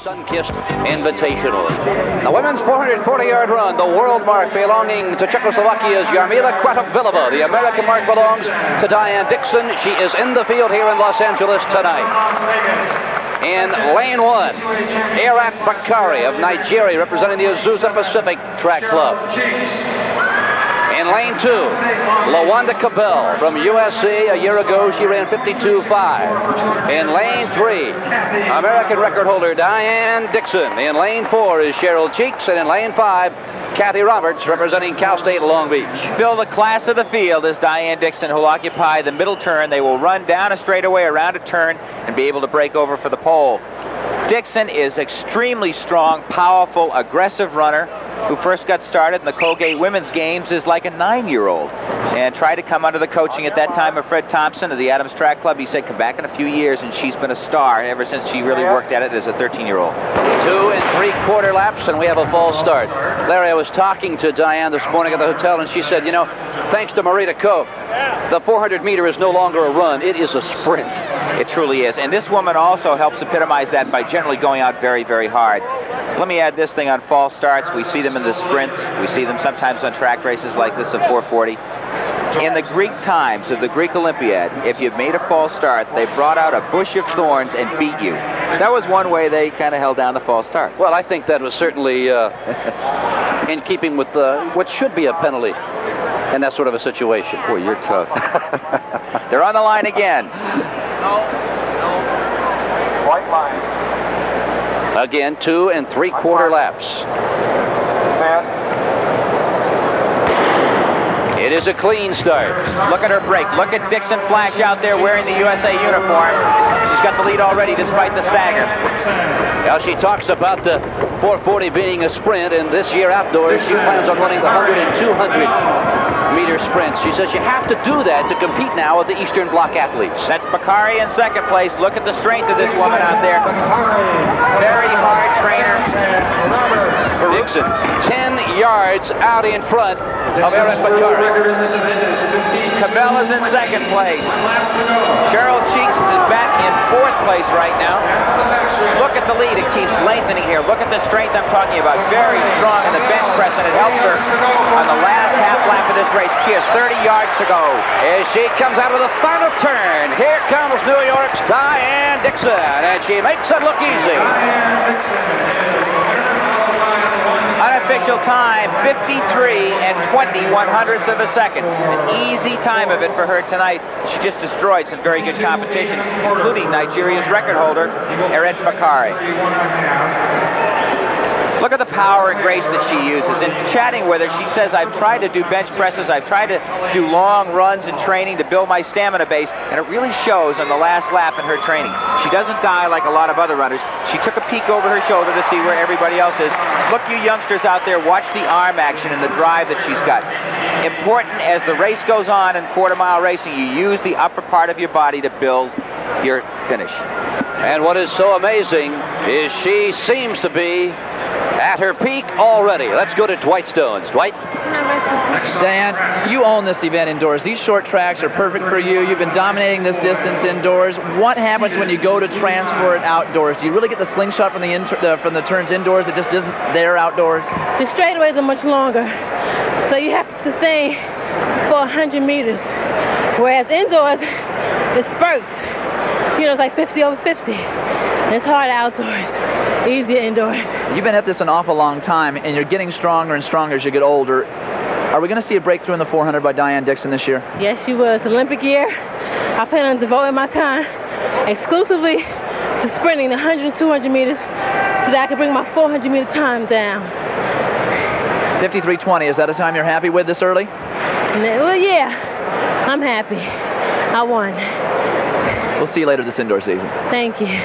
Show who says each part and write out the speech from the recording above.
Speaker 1: Sunkist Invitational. The women's 440-yard run, the world mark belonging to Czechoslovakia's Jarmila Kratochvilova. The American mark belongs to Diane Dixon. She is in the field here in Los Angeles tonight. In lane one, Airat Bakare of Nigeria, representing the Azusa Pacific Track Club. In lane two, Lawanda Cabell from USA. A year ago, she ran 52.5. In lane three, American record holder Diane Dixon. In lane four is Cheryl Cheeks. And in lane five, Cathy Roberts, representing Cal State Long Beach.
Speaker 2: Phil, the class of the field is Diane Dixon, who will occupy the middle turn. They will run down a straightaway, around a turn, and be able to break over for the pole. Dixon is extremely strong, powerful, aggressive runner who first got started in the Colgate Women's Games as like a 9-year-old and tried to come under the coaching at that time of Fred Thompson of the Adams Track Club. He said, come back in a few years, and she's been a star ever since she really worked at it as a 13-year-old.
Speaker 1: 2 3/4 laps, and we have a false start. Larry, I was talking to Diane this morning at the hotel, and she said, you know, thanks to Marita Koch, the 400-meter is no longer a run. It is a sprint.
Speaker 2: It truly is. And this woman also helps epitomize that by generally going out very, very hard. Let me add this thing on false starts. We see them in the sprints. We see them sometimes on track races like this of 440. In the Greek times of the Greek Olympiad, if you made a false start, they brought out a bush of thorns and beat you. That was one way they kind of held down the false start.
Speaker 1: Well, I think that was certainly in keeping with what should be a penalty in that sort of a situation.
Speaker 2: Boy, you're tough. They're on the line again.
Speaker 3: White line.
Speaker 1: Again, 2 3/4 laps. It is a clean start.
Speaker 2: Look at her break. Look at Dixon flash out there wearing the USA uniform. She's got the lead already despite the stagger.
Speaker 1: Now she talks about the 440 being a sprint, and this year outdoors she plans on running the 100 and 200-meter sprints. She says you have to do that to compete now with the Eastern Bloc athletes.
Speaker 2: That's Bakare in second place. Look at the strength of this woman out there. Very hard trainer.
Speaker 1: Dixon, 10 yards out in front of Airat Bakare.
Speaker 2: Cabell is in second place. Cheryl Cheeks is back in fourth place right now. Look at the lead. It keeps lengthening here. Look at the strength I'm talking about. Very strong in the bench press, and it helps her on the last half lap of this race. She has 30 yards to go.
Speaker 1: As she comes out of the final turn, here comes New York's Diane Dixon, and she makes it look easy.
Speaker 2: Unofficial time, 53 20/100ths of a second. An easy time of it for her tonight. She just destroyed some very good competition, including Nigeria's record holder, Airat Bakare. Look at the power and grace that she uses. In chatting with her, she says, I've tried to do bench presses, I've tried to do long runs in training to build my stamina base, and it really shows on the last lap in her training. She doesn't die like a lot of other runners. She took a peek over her shoulder to see where everybody else is. Look, you youngsters out there, watch the arm action and the drive that she's got. Important as the race goes on in quarter-mile racing, you use the upper part of your body to build your finish.
Speaker 1: And what is so amazing is she seems to be at her peak already. Let's go to Dwight Stones. Dwight?
Speaker 4: Diane, you own this event indoors. These short tracks are perfect for you. You've been dominating this distance indoors. What happens when you go to transfer it outdoors? Do you really get the slingshot from the turns indoors that just isn't there outdoors?
Speaker 5: The straightaways are much longer, so you have to sustain for 100 meters. Whereas indoors, the spurts, you know, it's like 50 over 50. It's hard outdoors, easier indoors.
Speaker 4: You've been at this an awful long time, and you're getting stronger and stronger as you get older. Are we going to see a breakthrough in the 400 by Diane Dixon this year?
Speaker 5: Yes, she was. Olympic year. I plan on devoting my time exclusively to sprinting the 100 and 200 meters so that I can bring my 400-meter time down.
Speaker 4: 53:20, is that a time you're happy with this early?
Speaker 5: Well, yeah, I'm happy. I won.
Speaker 4: We'll see you later this indoor season.
Speaker 5: Thank you.